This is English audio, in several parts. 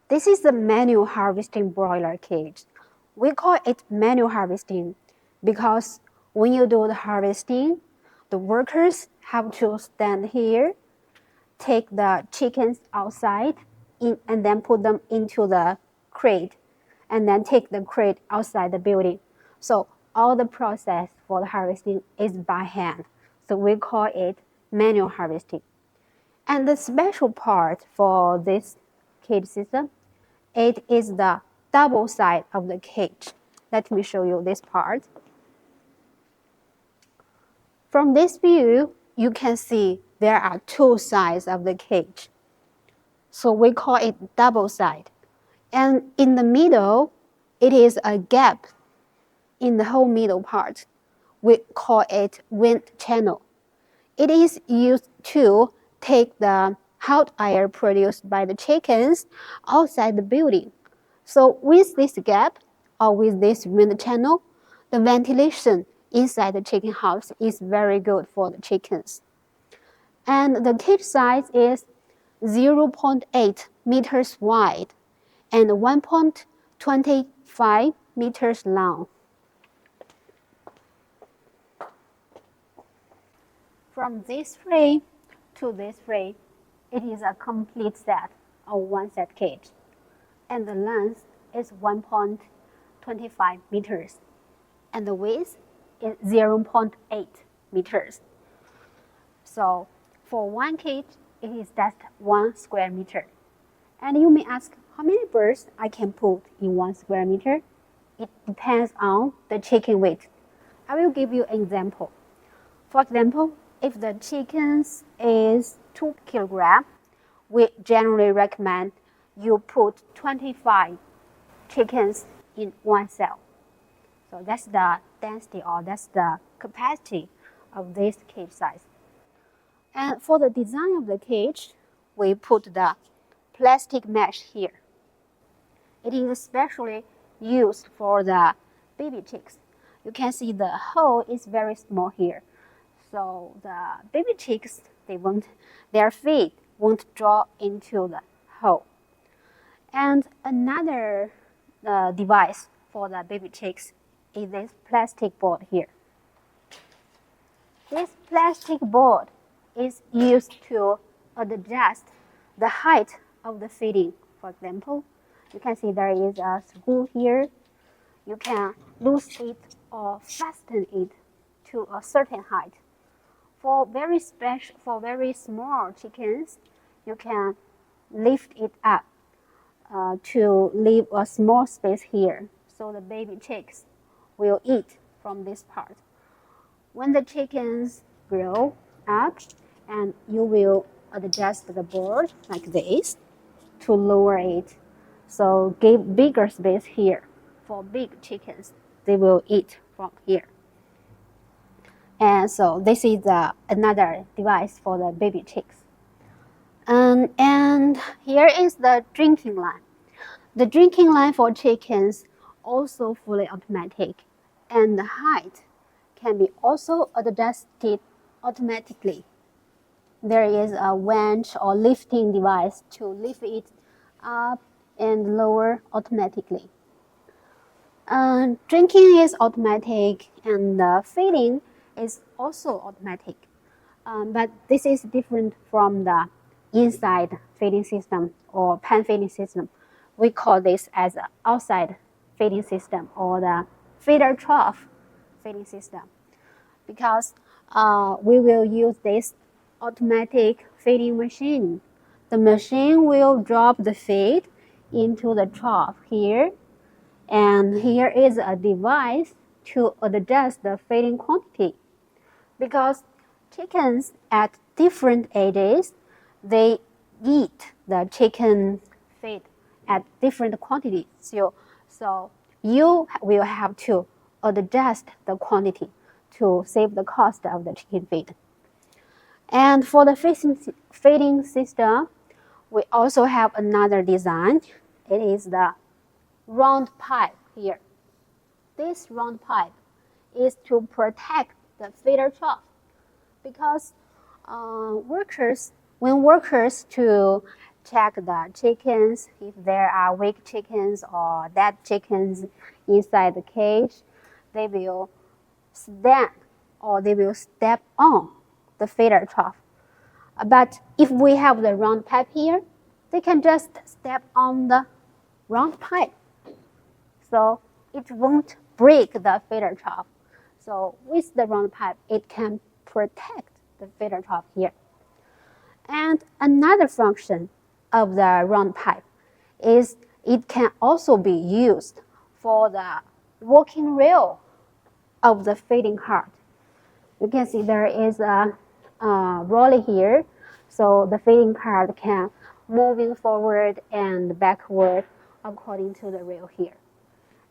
This is the manual harvesting broiler cage. We call it manual harvesting because when you do the harvesting, the workers have to stand here, take the chickens outside, and then put them into the crate, and then take the crate outside the building. So all the process for the harvesting is by hand. So we call it manual harvesting. And the special part for this cage system, it is the double side of the cage. Let me show you this part. From this view, you can see there are two sides of the cage. So we call it double side. And in the middle, it is a gap in the whole middle part. We call it wind channel. It is used to take the hot air produced by the chickens outside the building. So with this gap or with this wind channel, the ventilation inside the chicken house is very good for the chickens. And the cage size is 0.8 meters wide and 1.25 meters long. From this frame to this frame, it is a complete set of one set cage, and the length is 1.25 meters, and the width is 0.8 meters. So for one cage, it is just 1 square meter. And you may ask, how many birds I can put in 1 square meter? It depends on the chicken weight. I will give you an example. For example, if the chickens is 2 kilograms, we generally recommend you put 25 chickens in one cell. So that's the density or that's the capacity of this cage size. And for the design of the cage, we put the plastic mesh here. It is especially used for the baby chicks. You can see the hole is very small here. So the baby chicks, their feet won't draw into the hole. And another device for the baby chicks is this plastic board here. This plastic board is used to adjust the height of the feeding. For example, you can see there is a screw here. You can loose it or fasten it to a certain height. For very small chickens, you can lift it up to leave a small space here, so the baby chicks will eat from this part. When the chickens grow up, and you will adjust the board like this to lower it, so give bigger space here for big chickens. They will eat from here. And so this is another device for the baby chicks. And here is the drinking line. The drinking line for chickens also fully automatic, and the height can be also adjusted automatically. There is a winch or lifting device to lift it up and lower automatically. Drinking is automatic, and the feeding is also automatic. But this is different from the inside feeding system or pan feeding system. We call this as an outside feeding system or the feeder trough feeding system, because we will use this automatic feeding machine. The machine will drop the feed into the trough here, and here is a device to adjust the feeding quantity. Because chickens at different ages, they eat the chicken feed at different quantities. So you will have to adjust the quantity to save the cost of the chicken feed. And for the feeding system, we also have another design. It is the round pipe here. This round pipe is to protect the feeder trough, because when workers to check the chickens. If there are weak chickens or dead chickens inside the cage, they will stand or they will step on the feeder trough. But if we have the round pipe here, they can just step on the round pipe. So it won't break the feeder trough. So with the round pipe, it can protect the feeder trough here. And another function of the round pipe is it can also be used for the walking rail of the feeding cart. You can see there is a roller here, so the feeding cart can moving forward and backward according to the rail here.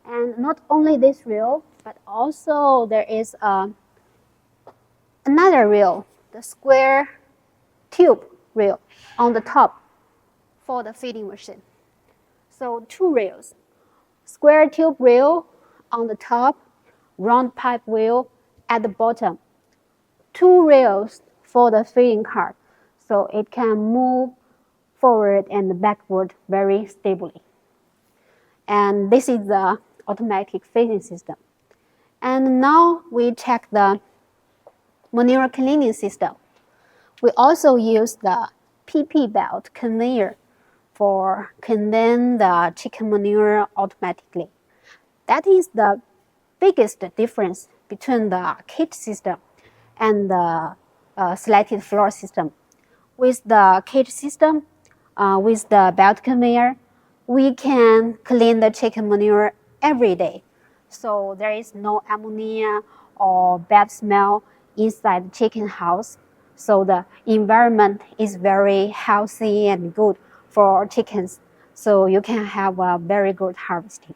And not only this rail, but also there is another rail, the square tube rail on the top for the feeding machine. So two rails, square tube rail on the top, round pipe rail at the bottom. Two rails for the feeding cart, so it can move forward and backward very stably. And this is the automatic feeding system. And now we check the manure cleaning system. We also use the PP belt conveyor for cleaning the chicken manure automatically. That is the biggest difference between the cage system and the slatted floor system. With the cage system, with the belt conveyor, we can clean the chicken manure every day. So there is no ammonia or bad smell inside the chicken house. So the environment is very healthy and good for chickens. So you can have a very good harvesting.